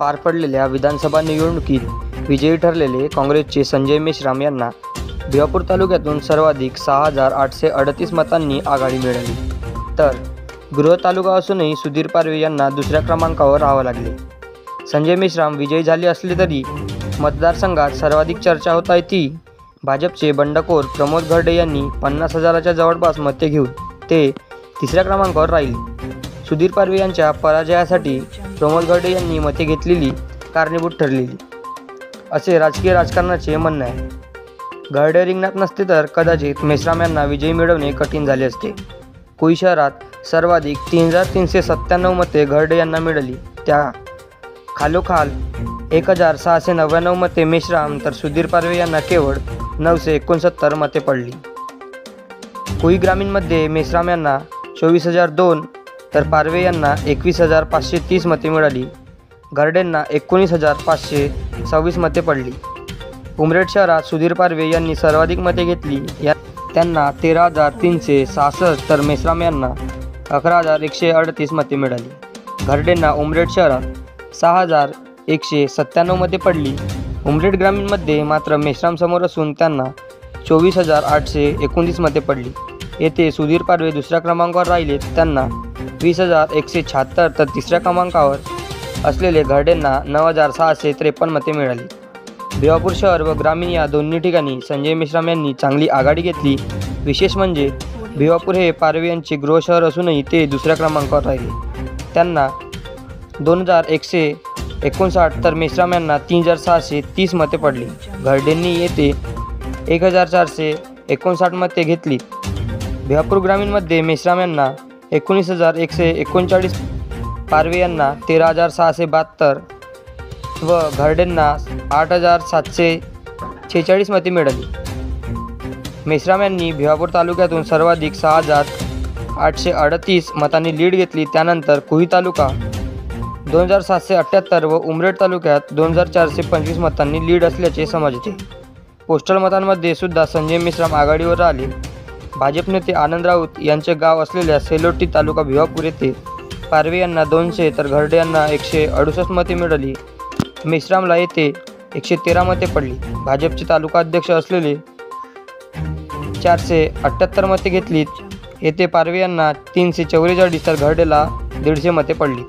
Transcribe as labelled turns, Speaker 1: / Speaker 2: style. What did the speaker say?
Speaker 1: पार पडलेल्या विधानसभा निवडणुकीत विजयी ठरलेले काँग्रेसचे संजय मेश्राम यांना भिवापूर तालुक्यातून सर्वाधिक 6,838 मतांनी आघाडी मिळाली, तर गृह तालुका असूनही सुधीर पारवे यांना दुसऱ्या क्रमांकावर राहावे लागले. संजय मेश्राम विजयी झाले असले तरी मतदारसंघात सर्वाधिक चर्चा होत आहे ती भाजपचे बंडखोर प्रमोद घरडे यांनी 50,000च्या जवळपास मते घेऊन ते तिसऱ्या क्रमांकावर राहिले. सुधीर पारवे यांच्या पराजयासाठी प्रमोद घरडे यांनी मते घेतलेली कारणीभूत ठरलेली, असे राजकीय राजकारणाचे म्हणणे आहे. घरडे रिंगणात नसते तर कदाचित मेश्राम यांना विजय मिळवणे कठीण झाले असते. कुई शहरात सर्वाधिक 3,397 मते घरडे यांना मिळाली. त्या खालोखाल 1,699 मते मेश्राम तर सुधीर पारवे यांना केवळ 969 मते पडली. कुई ग्रामीणमध्ये मेश्राम यांना 24,002 तर पारवे यांना 21,530 मते मिळाली. घरडेंना 19,526 मते पडली. उमरेड शहरात सुधीर पारवे यांनी सर्वाधिक मते घेतली, त्यांना 13,366 तर मेश्राम यांना 11,138 मते मिळाली. घरडेंना उमरेड शहरात 6,197 मते पडली. उमरेड ग्रामीणमध्ये मात्र मेश्राम समोर असून त्यांना 24,829 मते पडली. येथे सुधीर पारवे दुसऱ्या क्रमांकावर राहिले, त्यांना 20,176 तर तिसऱ्या क्रमांकावर असलेले घरडेंना 9,653 मते मिळाली. भिवापूर शहर व ग्रामीण या दोन्ही ठिकाणी संजय मेश्राम यांनी चांगली आघाडी घेतली. विशेष म्हणजे भिवापूर हे पारवे यांचे गृह शहर असूनही ते दुसऱ्या क्रमांकावर राहिले, त्यांना 2,159 तर मेश्राम यांना 3,630 मते पडली. घरडेंनी येथे 1,459 मते घेतली. भिवापूर ग्रामीणमध्ये मेश्राम यांना 19,139, पारवे यांना 13,672 व घरडेंना 8,746 मते मिळाली. मेश्राम यांनी भिवापूर तालुक्यातून सर्वाधिक 6,838 मतांनी लीड घेतली. त्यानंतर कुई तालुका 2,778 व उमरेड तालुक्यात 2,425 मतांनी लीड असल्याचे समजते. पोस्टल मतांमध्ये सुद्धा संजय मेश्राम आघाडीवर राहिले. भाजप नेते आनंद राऊत यांचे गाव असलेल्या सेलोटी तालुका भिवापूर येथे पारवे यांना 200 तर घरडे यांना 168 मते मिळाली. मेश्रामला येथे 113 मते पडली. भाजपचे तालुका अध्यक्ष असलेले 478 मते घेतली. येथे पारवे यांना 344 तर घरडेला 150 मते पडली.